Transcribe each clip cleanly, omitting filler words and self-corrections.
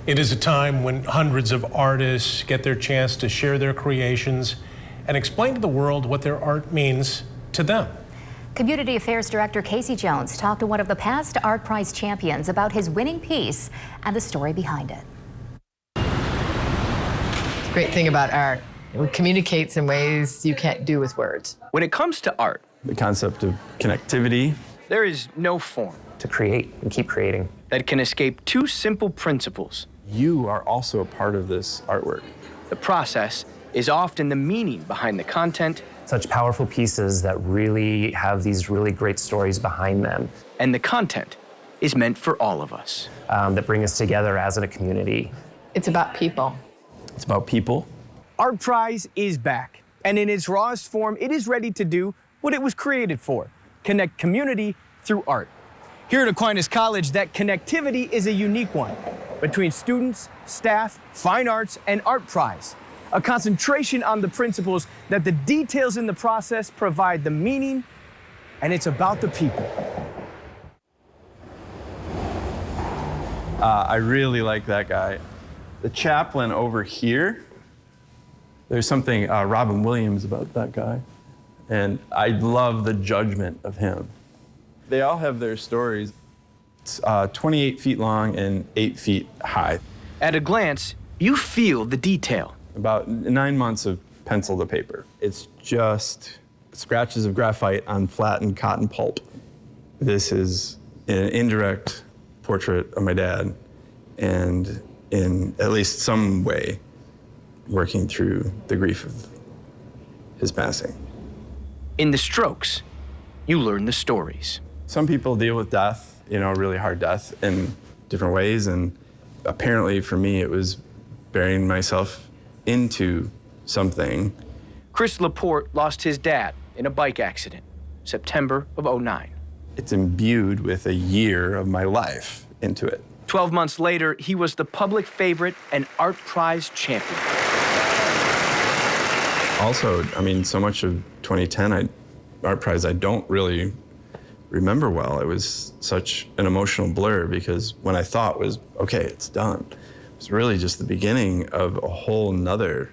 It is a time when hundreds of artists get their chance to share their creations and explain to the world what their art means to them. Community Affairs Director Casey Jones talked to one of the past Art Prize champions about his winning piece and the story behind it. The great thing about art, it communicates in ways you can't do with words. When it comes to art, the concept of connectivity, there is no form to create and keep creating that can escape two simple principles. You are also a part of this artwork. The process is often the meaning behind the content. Such powerful pieces that really have these really great stories behind them. And the content is meant for all of us. That bring us together as a community. It's about people. It's about people. Art Prize is back, and in its rawest form, it is ready to do what it was created for: connect community through art. Here at Aquinas College, that connectivity is a unique one between students, staff, fine arts, and Art Prize. A concentration on the principles that the details in the process provide the meaning, and it's about the people. I really like that guy. The chaplain over here, there's something Robin Williams about that guy, and I love the judgment of him. They all have their stories. It's 28 feet long and 8 feet high. At a glance, you feel the detail. About 9 months of pencil to paper. It's just scratches of graphite on flattened cotton pulp. This is an indirect portrait of my dad, and in at least some way working through the grief of his passing. In the strokes, you learn the stories. Some people deal with death, really hard death in different ways, and apparently for me it was burying myself into something. Chris Laporte lost his dad in a bike accident, September of '09. It's imbued with a year of my life into it. 12 months later, he was the public favorite and Art Prize champion. Also, so much of 2010, Art Prize, I don't really remember well. It was such an emotional blur because when I thought was, okay, it's done, it was really just the beginning of a whole nother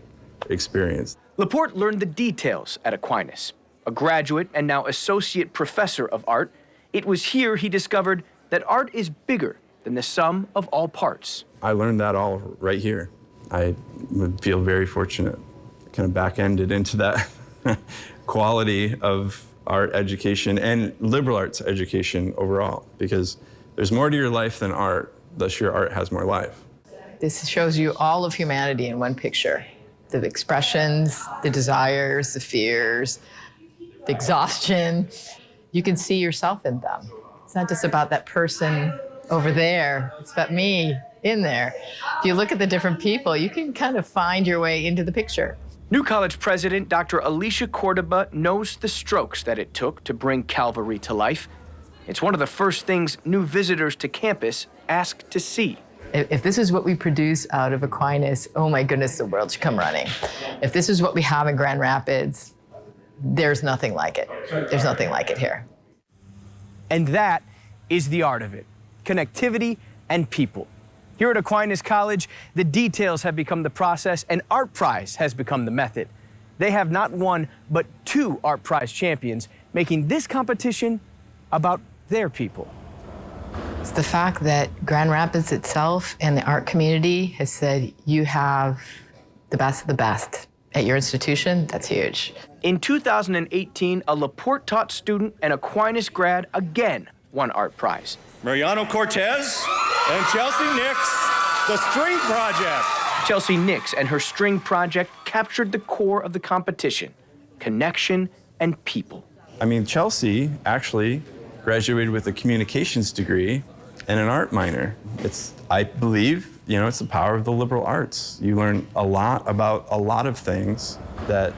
experience. Laporte learned the details at Aquinas. A graduate and now associate professor of art, it was here he discovered that art is bigger than the sum of all parts. I learned that all right here. I would feel very fortunate. Kind of back-ended into that quality of art education and liberal arts education overall, because there's more to your life than art, thus your art has more life. This shows you all of humanity in one picture. The expressions, the desires, the fears, the exhaustion. You can see yourself in them. It's not just about that person over there, it's about me in there. If you look at the different people, you can kind of find your way into the picture. New College President Dr. Alicia Cordoba knows the strokes that it took to bring Calvary to life. It's one of the first things new visitors to campus ask to see. If this is what we produce out of Aquinas, oh my goodness, the world should come running. If this is what we have in Grand Rapids, there's nothing like it. There's nothing like it here. And that is the art of it: connectivity and people. Here at Aquinas College, the details have become the process, and Art Prize has become the method. They have not one, but 2 Art Prize champions, making this competition about their people. It's the fact that Grand Rapids itself and the art community has said, you have the best of the best at your institution. That's huge. In 2018, a Laporte-taught student and Aquinas grad again won Art Prize. Mariano Cortez and Chelsea Nix, The String Project. Chelsea Nix and her string project captured the core of the competition: connection and people. Chelsea actually graduated with a communications degree and an art minor. I believe, it's the power of the liberal arts. You learn a lot about a lot of things that,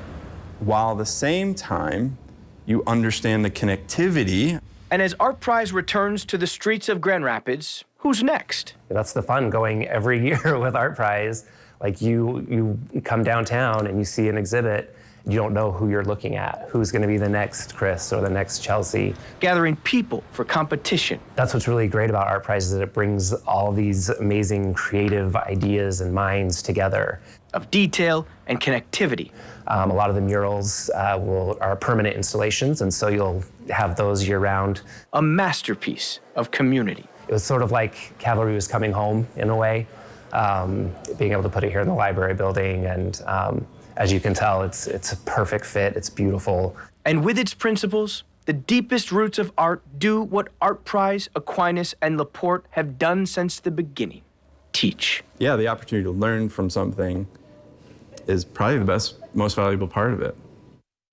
while at the same time, you understand the connectivity. And as Art Prize returns to the streets of Grand Rapids, who's next? That's the fun going every year with Art Prize. Like you come downtown and you see an exhibit You don't know who you're looking at, who's going to be the next Chris or the next Chelsea. Gathering people for competition. That's what's really great about Art Prize, is that it brings all these amazing creative ideas and minds together. Of detail and connectivity. A lot of the murals are permanent installations, and so you'll have those year-round. A masterpiece of community. It was sort of like Calvary was coming home in a way, being able to put it here in the library building, and as you can tell, it's a perfect fit, it's beautiful. And with its principles, the deepest roots of art do what Art Prize, Aquinas, and Laporte have done since the beginning: teach. Yeah, the opportunity to learn from something is probably the best, most valuable part of it.